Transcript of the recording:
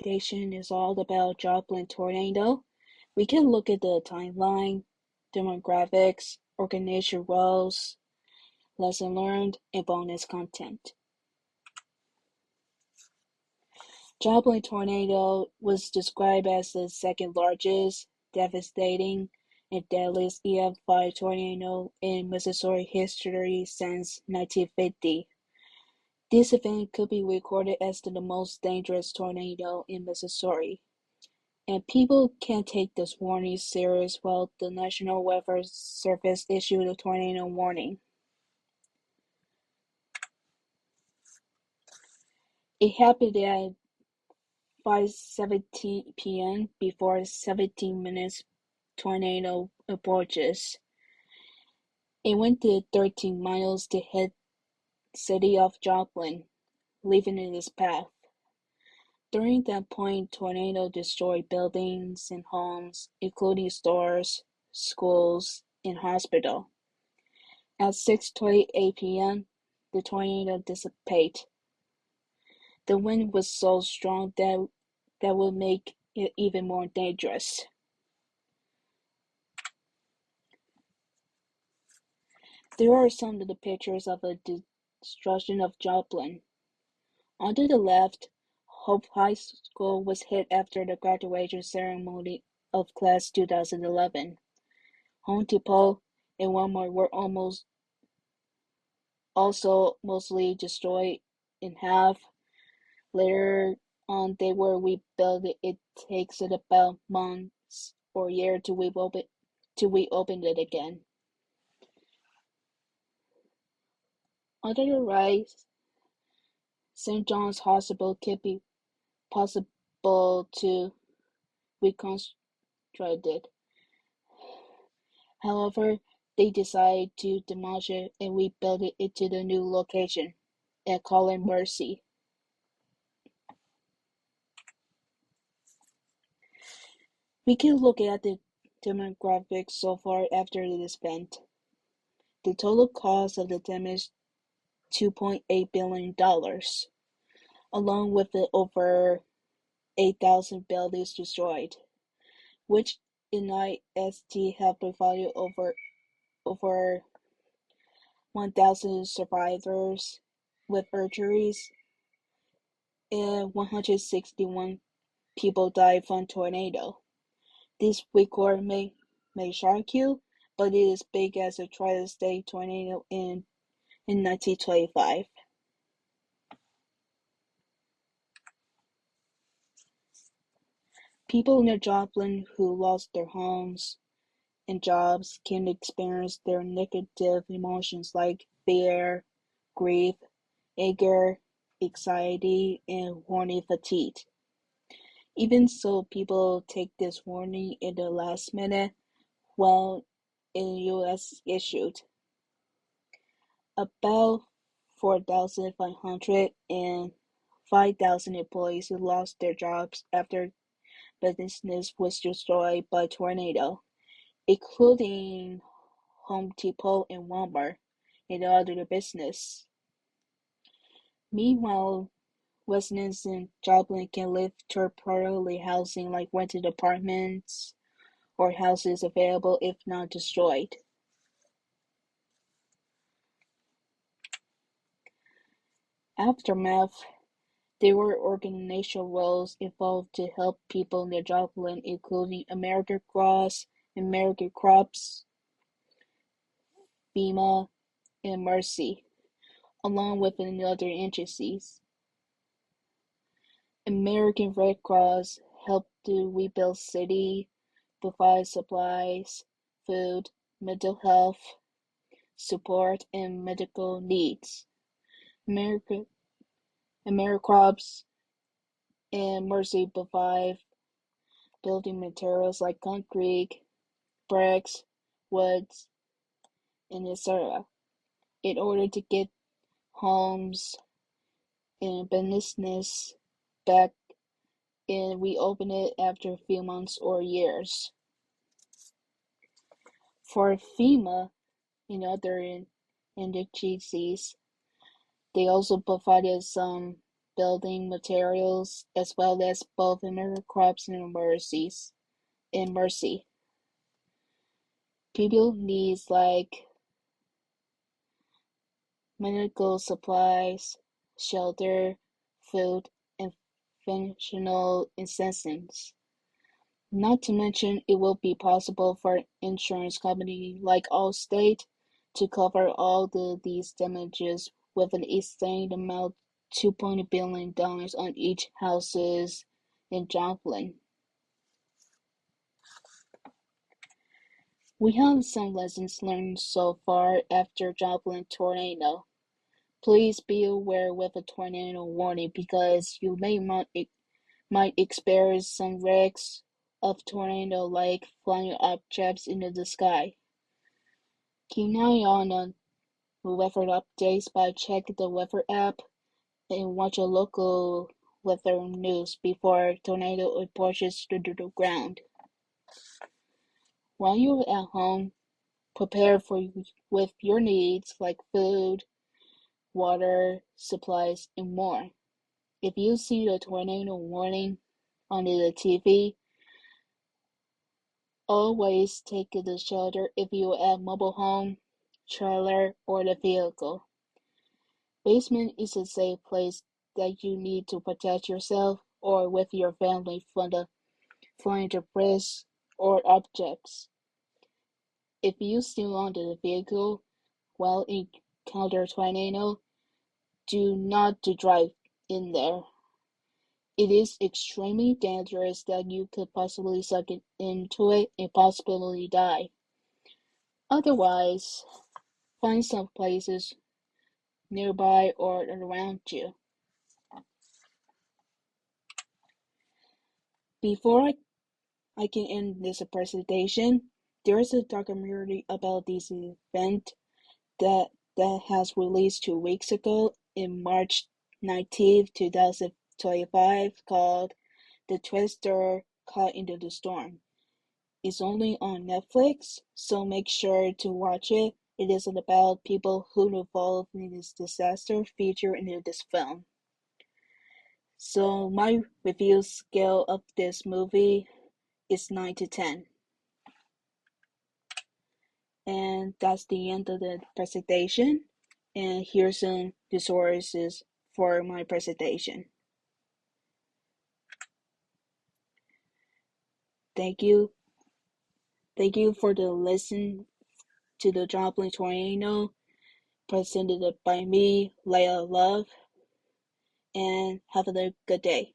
presentation is all about Joplin tornado. We can look at the timeline, demographics, organizational roles, lesson learned, and bonus content. Joplin tornado was described as the second largest, devastating, and deadliest EF5 tornado in Missouri history since 1950. This event could be recorded as the most dangerous tornado in Missouri, and people can take this warning serious while the National Weather Service issued a tornado warning. It happened at 5:17 p.m. before 17 minutes tornado approaches. It went to 13 miles to hit city of Joplin, leaving in its path. During that point, tornado destroyed buildings and homes, including stores, schools, and hospital. At 6:28 p.m., the tornado dissipated. The wind was so strong that would make it even more dangerous. There are some of the pictures of the destruction of Joplin. On to the left, Hope High School was hit after the graduation ceremony of class 2011. Home Depot and Walmart were also mostly destroyed in half. Later on, they were rebuilt. It takes it about months or a year to reopen it again. On the right, St. John's Hospital could be possible to reconstruct it. However, they decided to demolish it and rebuild it into the new location and call it Mercy. We can look at the demographics so far after this event. The total cost of the damage $2.8 billion, along with the over 8,000 buildings destroyed, which NIST have provided over 1,000 survivors with injuries, and 161 people died from tornado. This record may shock you, but it is big as a tri-state tornado in 1925. People near Joplin who lost their homes and jobs can experience their negative emotions like fear, grief, anger, anxiety, and warning fatigue. Even so, people take this warning in the last minute while in US issued. About 4,500 and 5,000 employees lost their jobs after business was destroyed by tornado, including Home Depot and Walmart and other business. Meanwhile, residents in Joplin can live temporarily housing like rented apartments or houses available if not destroyed. Aftermath. There were organizational roles involved to help people near Joplin, including American Cross, American Crops, FEMA, and Mercy, along with other agencies. American Red Cross helped to rebuild city, provide supplies, food, mental health support, and medical needs. American Crops and Mercy provide building materials like concrete, bricks, woods, and etc. in order to get homes and business back and reopen it after a few months or years. For FEMA and other agencies, they also provided some building materials, as well as both American crops and mercy. People needs like medical supplies, shelter, food, and functional assistance. Not to mention, it will be possible for an insurance company like Allstate to cover these damages with an estimated amount $2 billion on each houses in Joplin. We have some lessons learned so far after Joplin tornado. Please be aware with a tornado warning because you might experience some risks of tornado like flying objects into the sky. Keep an eye on weather updates by checking the weather app and watch a local weather news before tornado approaches to the ground. While you're at home, prepare with your needs like food, water, supplies, and more. If you see the tornado warning on the TV, always take the shelter if you are at mobile home, trailer, or the vehicle. Basement is a safe place that you need to protect yourself or with your family from the flying debris or objects. If you still on the vehicle while encounter tornado, do not drive in there. It is extremely dangerous that you could possibly suck into it and possibly die. Otherwise, find some places nearby or around you. Before I can end this presentation, there is a documentary about this event that has released 2 weeks ago in March 19th, 2025 called The Twister Caught into the Storm. It's only on Netflix, so make sure to watch it. It is about people who involved in this disaster featured in this film. So my review scale of this movie is 9 to 10. And that's the end of the presentation. And here's some resources for my presentation. Thank you. Thank you for the listen to the Joplin Tornado presented by me, Leia Love, and have a good day.